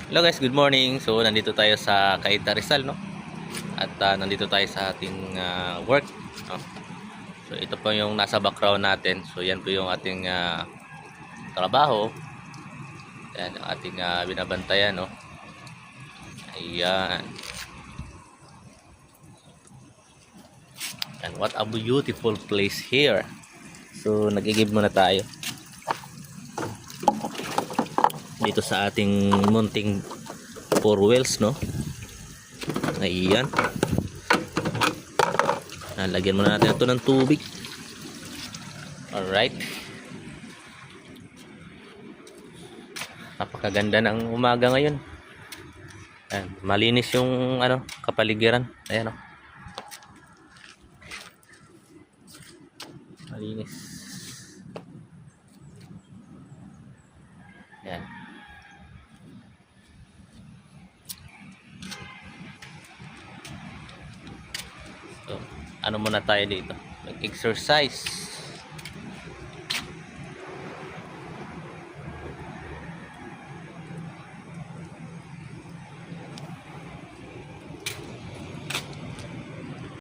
Hello guys, good morning. So nandito tayo sa Cainta Rizal, no? At nandito tayo sa ating work, no? So ito po yung nasa background natin. So yan po yung ating trabaho. Yan yung ating binabantayan, no? Ayan. And what a beautiful place here. So nag-igib muna tayo dito sa ating munting four wheels, no? Ayan. Lagyan muna natin ito ng tubig. Alright. Napakaganda ng umaga ngayon. Ayan. Malinis yung kapaligiran. Ayan, oh. Malinis. Ayan. So, ano muna tayo dito? Mag-exercise.